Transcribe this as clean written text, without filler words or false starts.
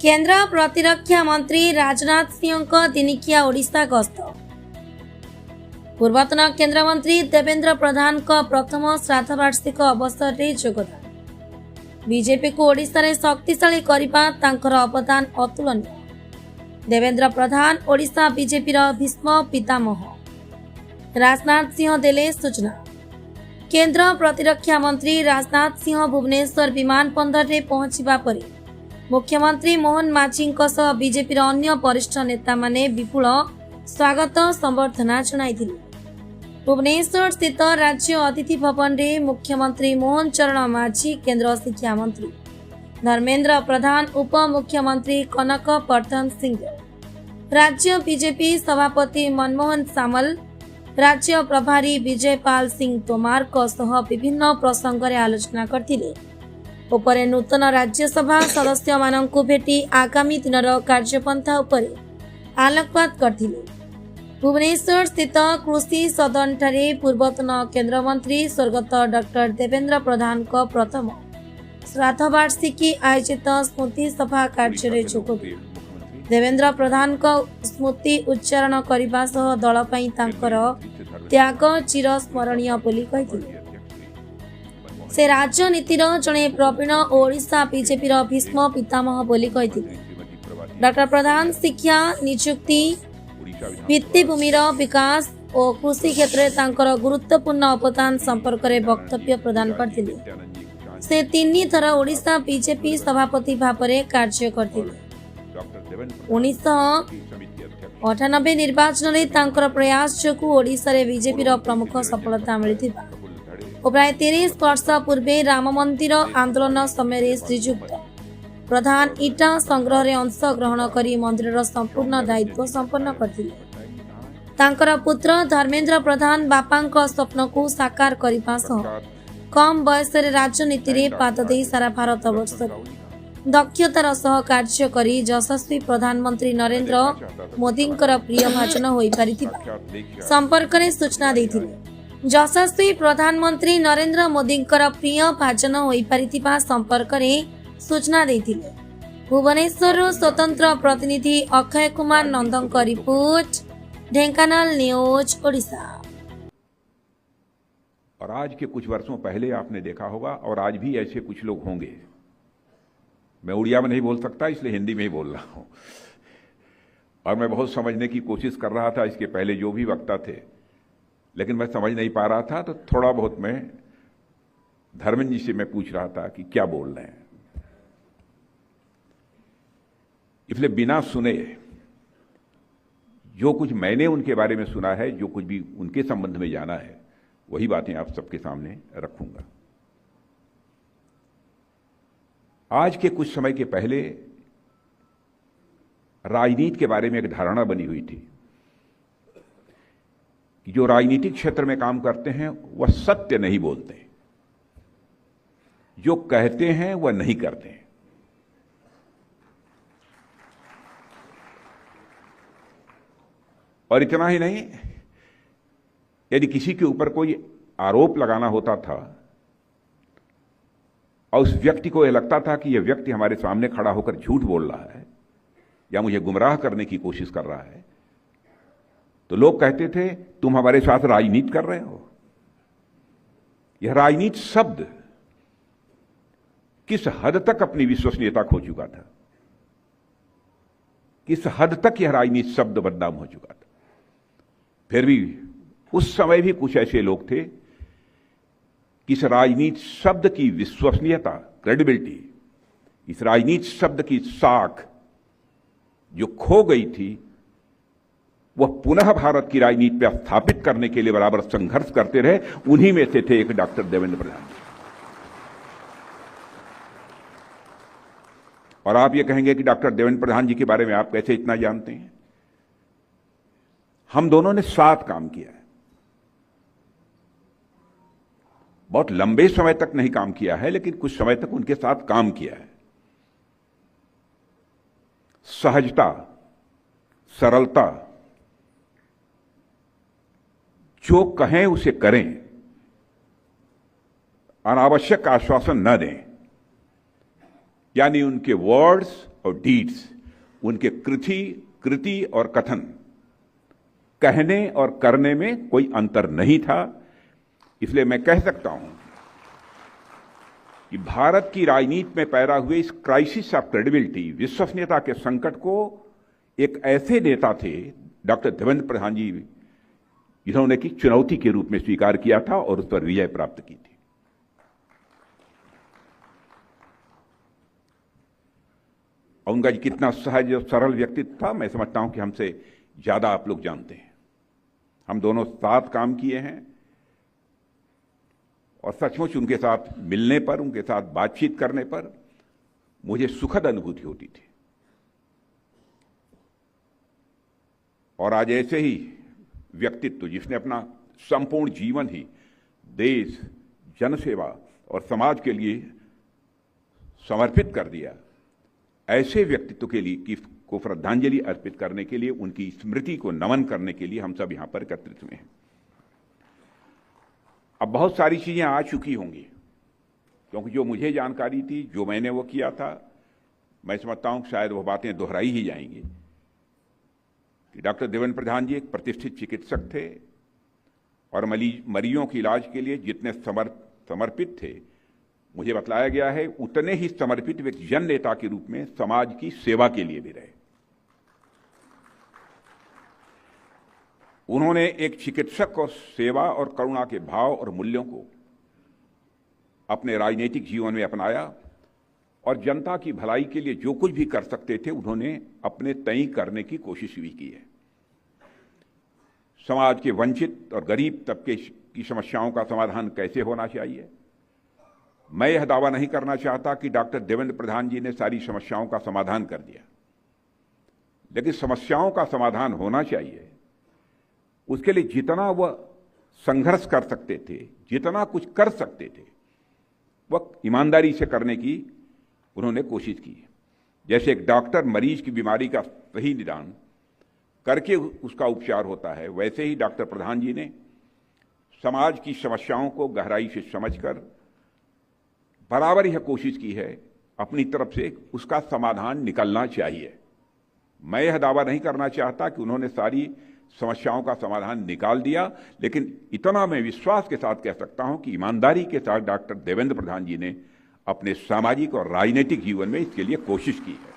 केन्द्र प्रतिरक्षा मंत्री राजनाथ सिंह दिनिकिया ओडिशा गस्त। पूर्वतन केन्द्र मंत्री देवेंद्र प्रधान प्रथम श्राद्ध वार्षिक अवसर में योगदान। बीजेपी को ओडिशा रे शक्तिशाली करबा तांकर अवदान अतुलनीय। देवेंद्र प्रधान ओडिशा बीजेपी भीष्म पितामह। राजनाथ सिंह देले सूचना। केन्द्र प्रतिरक्षा मंत्री राजनाथ सिंह भुवनेश्वर विमान बंदर रे पहुंचवा परे मुख्यमंत्री मोहन माझी बीजेपी अन्य वरिष्ठ नेता माने विपुल स्वागत संबर्धना जणाइथिले। भुवनेश्वर स्थित राज्य अतिथि भवन रे मुख्यमंत्री मोहन चरण माझी, केन्द्र शिक्षा मंत्री धर्मेन्द्र प्रधान, उप मुख्यमंत्री कनक वर्धन सिंह, राज्य बीजेपी सभापति मनमोहन सामल, राज्य प्रभारी विजयपाल सिंह तोमार सह विभिन्न प्रसंग रे आलोचना करथिले। उपरे नूतन राज्यसभा सदस्य मानंकु भेटी आगामी दिनर कार्यपंथा उपरे आलोकपात करथिले। भुवनेश्वर स्थित कृषि सदन ठारे पूर्वतन केन्द्र मंत्री स्वर्गत डॉक्टर देवेंद्र प्रधान प्रथम श्राद्ध वार्षिकी आयोजित स्मृति सभा कार्य जोगदे देवेंद्र प्रधान स्मृति उच्चारण करने सह दल पई तांकर त्याग चिर स्मरणीय बोली कहिथिले। से राजनीतिर जड़े प्रवीण ओडिशा बीजेपी भीष्म पितामह बोली कहिथिले। डॉक्टर प्रधान शिक्षा, नियुक्ति, भित्तिभूमिर विकास और कृषि क्षेत्र में तांकर गुरुत्वपूर्ण अवदान संपर्क में वक्तव्य प्रदान करथिले। से 3 थर ओडिशा बीजेपी सभापति भाव में कार्य करथिले। 1998 निर्वाचन में तांकर प्रयास जोगु ओडिशा रे बीजेपी प्रमुख सफलता मिलिथिबा और प्राय 30 वर्ष पूर्वे राम मंदिर आंदोलन समय श्रीजुक्त प्रधान इटा संग्रह रे अंश ग्रहण करी मंदिर संपूर्ण दायित्व संपन्न करथिले। तांकर पुत्र धर्मेन्द्र प्रधान बापांक स्वप्न को साकार करबा सह कम बयस रे राजनीति रे पाद दे सारा भारत वर्ष दक्षतार सह कार्य करी यशस्वी प्रधानमंत्री नरेंद्र मोदींकर प्रिय भाजन होई पारिथिबा संपर्क रे सूचना दैथिले। यशस्वी प्रधानमंत्री नरेंद्र मोदींकर प्रिय भाजन होई पारिथिबा संपर्क रे सूचना दैथिले। भुवनेश्वर स्वतंत्र प्रतिनिधि अक्षय कुमार नंदन का रिपोर्ट, ढेंकानाल न्यूज ओडिशा। और आज के कुछ वर्षों पहले आपने देखा होगा और आज भी ऐसे कुछ लोग होंगे। मैं उड़िया में नहीं बोल सकता, इसलिए हिंदी में ही बोल रहा हूं। और मैं बहुत समझने की कोशिश कर रहा था इसके पहले जो भी वक्ता थे, लेकिन मैं समझ नहीं पा रहा था, तो थोड़ा बहुत मैं धर्मेंद्र जी से मैं पूछ रहा था कि क्या बोल रहे हैं। इसलिए बिना सुने जो कुछ मैंने उनके बारे में सुना है, जो कुछ भी उनके संबंध में जाना है, वही बातें आप सबके सामने रखूंगा। आज के कुछ समय के पहले राजनीति के बारे में एक धारणा बनी हुई थी कि जो राजनीतिक क्षेत्र में काम करते हैं वह सत्य नहीं बोलते, जो कहते हैं वह नहीं करते। और इतना ही नहीं, यदि किसी के ऊपर कोई आरोप लगाना होता था और उस व्यक्ति को यह लगता था कि यह व्यक्ति हमारे सामने खड़ा होकर झूठ बोल रहा है या मुझे गुमराह करने की कोशिश कर रहा है, तो लोग कहते थे तुम हमारे साथ राजनीति कर रहे हो। यह राजनीति शब्द किस हद तक अपनी विश्वसनीयता खो चुका था, किस हद तक यह राजनीति शब्द बदनाम हो चुका था। फिर भी उस समय भी कुछ ऐसे लोग थे कि इस राजनीति शब्द की विश्वसनीयता, क्रेडिबिलिटी, इस राजनीति शब्द की साख जो खो गई थी, वह पुनः भारत की राजनीति पर स्थापित करने के लिए बराबर संघर्ष करते रहे। उन्हीं में से थे एक डॉक्टर देवेंद्र प्रधान। और आप ये कहेंगे कि डॉक्टर देवेंद्र प्रधान जी के बारे में आप कैसे इतना जानते हैं? हम दोनों ने साथ काम किया है। बहुत लंबे समय तक नहीं काम किया है, लेकिन कुछ समय तक उनके साथ काम किया है। सहजता, सरलता, जो कहें उसे करें, अनावश्यक आश्वासन न दें, यानी उनके वर्ड्स और डीड्स, उनके कृति और कथन, कहने और करने में कोई अंतर नहीं था। इसलिए मैं कह सकता हूं कि भारत की राजनीति में पैदा हुए इस क्राइसिस ऑफ क्रेडिबिलिटी, विश्वसनीयता के संकट को एक ऐसे नेता थे डॉक्टर देवेंद्र प्रधान जी, जिन्होंने की चुनौती के रूप में स्वीकार किया था और उस पर विजय प्राप्त की थी। और उनका कितना सहज और सरल व्यक्तित्व था, मैं समझता हूं कि हमसे ज्यादा आप लोग जानते हैं। हम दोनों साथ काम किए हैं और सचमुच उनके साथ मिलने पर, उनके साथ बातचीत करने पर मुझे सुखद अनुभूति होती थी। और आज ऐसे ही व्यक्तित्व, जिसने अपना संपूर्ण जीवन ही देश, जनसेवा और समाज के लिए समर्पित कर दिया, ऐसे व्यक्तित्व के लिए को श्रद्धांजलि अर्पित करने के लिए, उनकी स्मृति को नमन करने के लिए हम सब यहां पर एकत्रित हुए हैं। अब बहुत सारी चीजें आ चुकी होंगी, क्योंकि जो मुझे जानकारी थी, जो मैंने वो किया था, मैं समझता हूं शायद वो बातें दोहराई ही जाएंगी कि डॉक्टर देवेंद्र प्रधान जी एक प्रतिष्ठित चिकित्सक थे और मरीजों के इलाज के लिए जितने समर्पित थे, मुझे बतलाया गया है उतने ही समर्पित वे जन नेता के रूप में समाज की सेवा के लिए भी रहे। उन्होंने एक चिकित्सक को सेवा और करुणा के भाव और मूल्यों को अपने राजनीतिक जीवन में अपनाया और जनता की भलाई के लिए जो कुछ भी कर सकते थे, उन्होंने अपने तय करने की कोशिश भी की है। समाज के वंचित और गरीब तबके की समस्याओं का समाधान कैसे होना चाहिए, मैं यह दावा नहीं करना चाहता कि डॉक्टर देवेंद्र प्रधान जी ने सारी समस्याओं का समाधान कर दिया, लेकिन समस्याओं का समाधान होना चाहिए। उसके लिए जितना वह संघर्ष कर सकते थे, जितना कुछ कर सकते थे, वह ईमानदारी से करने की उन्होंने कोशिश की। जैसे एक डॉक्टर मरीज की बीमारी का सही निदान करके उसका उपचार होता है, वैसे ही डॉक्टर प्रधान जी ने समाज की समस्याओं को गहराई से समझकर बराबर यह कोशिश की है अपनी तरफ से उसका समाधान निकलना चाहिए। मैं यह दावा नहीं करना चाहता कि उन्होंने सारी समस्याओं का समाधान निकाल दिया, लेकिन इतना मैं विश्वास के साथ कह सकता हूं कि ईमानदारी के साथ डॉक्टर देवेंद्र प्रधान जी ने अपने सामाजिक और राजनीतिक जीवन में इसके लिए कोशिश की है।